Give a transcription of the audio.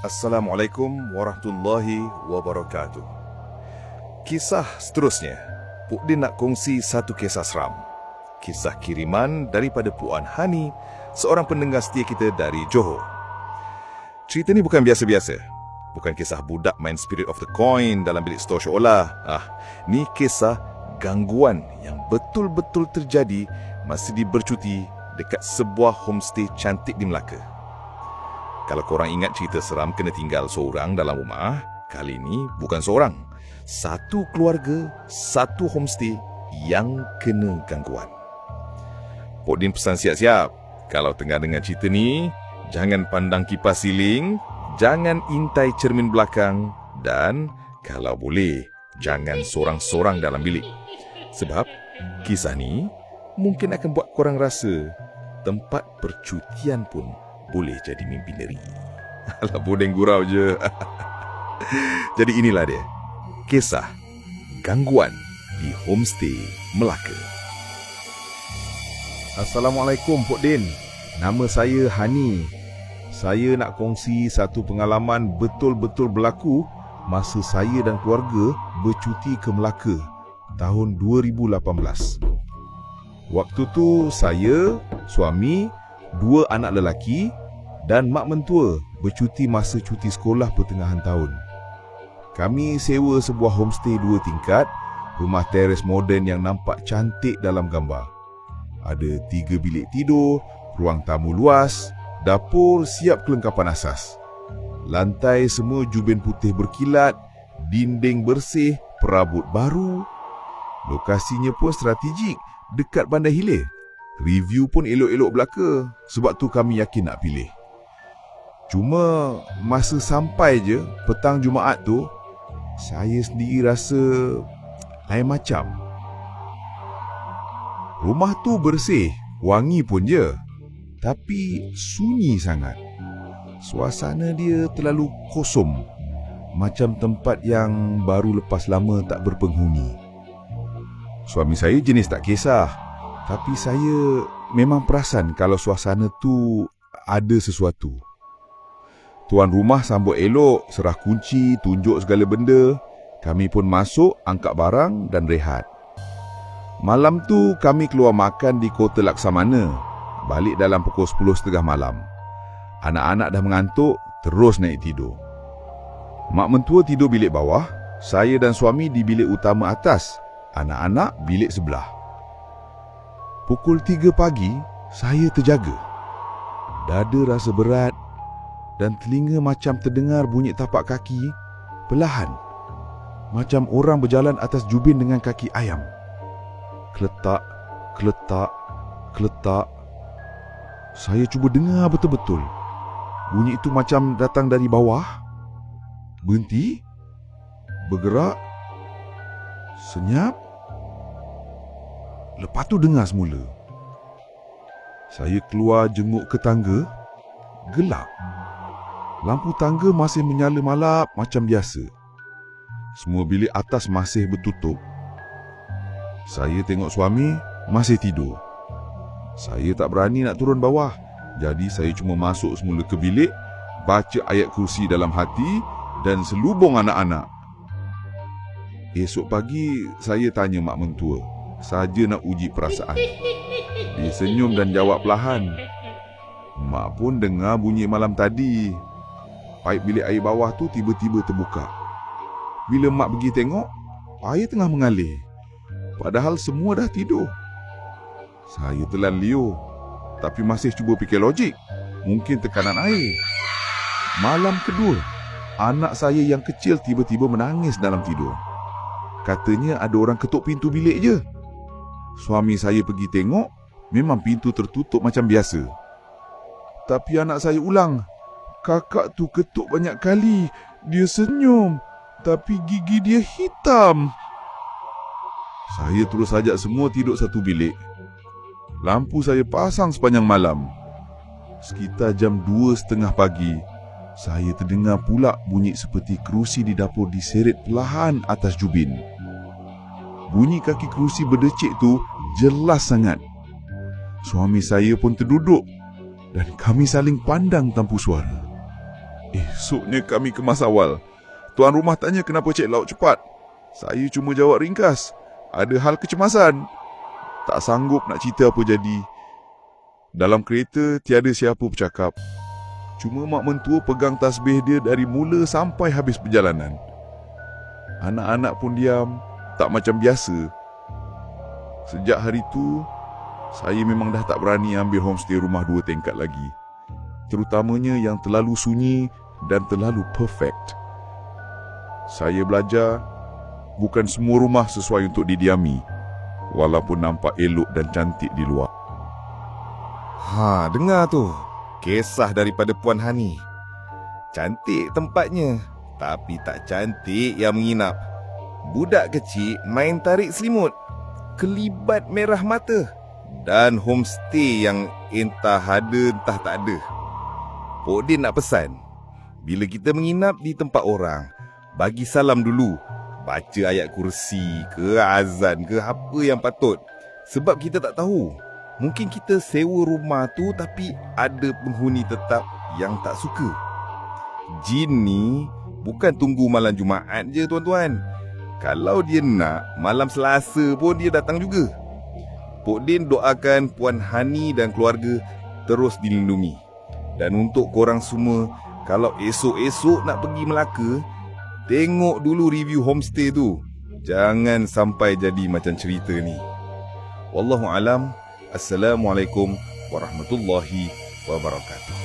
Assalamualaikum warahmatullahi wabarakatuh. Kisah seterusnya, Puk Din nak kongsi satu kisah seram. Kisah kiriman daripada Puan Hani, seorang pendengar setia kita dari Johor. Cerita ni bukan biasa-biasa. Bukan kisah budak main Spirit of the Coin dalam bilik stor seolah. Ni kisah gangguan yang betul-betul terjadi masa dia bercuti dekat sebuah homestay cantik di Melaka. Kalau korang ingat cerita seram kena tinggal seorang dalam rumah, kali ni bukan seorang. Satu keluarga, satu homestay yang kena gangguan. Pok Din pesan siap-siap. Kalau tengah dengar cerita ni, jangan pandang kipas siling, jangan intai cermin belakang dan kalau boleh, jangan sorang-sorang dalam bilik. Sebab kisah ni mungkin akan buat korang rasa tempat percutian pun boleh jadi mimpi ngeri. Alah, bodeng gurau je. Jadi inilah dia, kisah gangguan di homestay Melaka. Assalamualaikum Pok Din. Nama saya Hani. Saya nak kongsi satu pengalaman betul-betul berlaku masa saya dan keluarga bercuti ke Melaka tahun 2018. Waktu tu saya, suami, 2 anak lelaki dan mak mentua bercuti masa cuti sekolah pertengahan tahun. Kami sewa sebuah homestay 2 tingkat, rumah teres moden yang nampak cantik dalam gambar. Ada 3 bilik tidur, ruang tamu luas, dapur siap kelengkapan asas. Lantai semua jubin putih berkilat, dinding bersih, perabot baru. Lokasinya pun strategik, dekat Bandar Hilir. Review pun elok-elok belaka, sebab tu kami yakin nak pilih. Cuma masa sampai je petang Jumaat tu, saya sendiri rasa lain macam. Rumah tu bersih, wangi pun je, tapi sunyi sangat. Suasana dia terlalu kosong, macam tempat yang baru lepas lama tak berpenghuni. Suami saya jenis tak kisah, tapi saya memang perasan kalau suasana tu ada sesuatu. Tuan rumah sambut elok, serah kunci, tunjuk segala benda. Kami pun masuk, angkat barang dan rehat. Malam tu kami keluar makan di Kota Laksamana. Balik dalam pukul 10.30 malam. Anak-anak dah mengantuk, terus naik tidur. Mak mentua tidur bilik bawah, saya dan suami di bilik utama atas, anak-anak bilik sebelah. Pukul 3 pagi, saya terjaga. Dada rasa berat dan telinga macam terdengar bunyi tapak kaki perlahan. Macam orang berjalan atas jubin dengan kaki ayam. Keletak, keletak, keletak. Saya cuba dengar betul-betul. Bunyi itu macam datang dari bawah. Berhenti. Bergerak. Senyap. Lepas tu dengar semula. Saya keluar jenguk ke tangga. Gelap. Lampu tangga masih menyala malap macam biasa. Semua bilik atas masih bertutup. Saya tengok suami masih tidur. Saya tak berani nak turun bawah. Jadi saya cuma masuk semula ke bilik, baca ayat kursi dalam hati dan selubung anak-anak. Esok pagi saya tanya mak mentua, saja nak uji perasaan. Dia senyum dan jawab perlahan. Mak pun dengar bunyi malam tadi. Paip bilik air bawah tu tiba-tiba terbuka. Bila mak pergi tengok, air tengah mengalir. Padahal semua dah tidur. Saya telan liur, tapi masih cuba fikir logik. Mungkin tekanan air. Malam kedua, anak saya yang kecil tiba-tiba menangis dalam tidur. Katanya ada orang ketuk pintu bilik je. Suami saya pergi tengok, memang pintu tertutup macam biasa. Tapi anak saya ulang, kakak tu ketuk banyak kali. Dia senyum, tapi gigi dia hitam. Saya terus ajak semua tidur satu bilik. Lampu saya pasang sepanjang malam. Sekitar jam 2.30 pagi, saya terdengar pula bunyi seperti kerusi di dapur diseret perlahan atas jubin. Bunyi kaki kerusi berdecik tu jelas sangat. Suami saya pun terduduk dan kami saling pandang tanpa suara. Esoknya kami kemas awal. Tuan rumah tanya kenapa cek laut cepat. Saya cuma jawab ringkas. Ada hal kecemasan. Tak sanggup nak cerita apa jadi. Dalam kereta tiada siapa bercakap. Cuma mak mentua pegang tasbih dia dari mula sampai habis perjalanan. Anak-anak pun diam, tak macam biasa. Sejak hari tu, saya memang dah tak berani ambil homestay rumah 2 tingkat lagi. Terutamanya yang terlalu sunyi dan terlalu perfect. Saya belajar, bukan semua rumah sesuai untuk didiami, walaupun nampak elok dan cantik di luar. Dengar tu. Kisah daripada Puan Hani. Cantik tempatnya, tapi tak cantik yang menginap. Budak kecil main tarik selimut, kelibat merah mata, dan homestay yang entah ada entah tak ada. Pok Din nak pesan, bila kita menginap di tempat orang, bagi salam dulu. Baca ayat kursi ke azan ke apa yang patut. Sebab kita tak tahu, mungkin kita sewa rumah tu tapi ada penghuni tetap yang tak suka. Jin ni bukan tunggu malam Jumaat je tuan-tuan. Kalau dia nak, malam Selasa pun dia datang juga. Pok Din doakan Puan Hani dan keluarga terus dilindungi. Dan untuk korang semua, kalau esok-esok nak pergi Melaka, tengok dulu review homestay tu. Jangan sampai jadi macam cerita ni. Wallahualam. Assalamualaikum warahmatullahi wabarakatuh.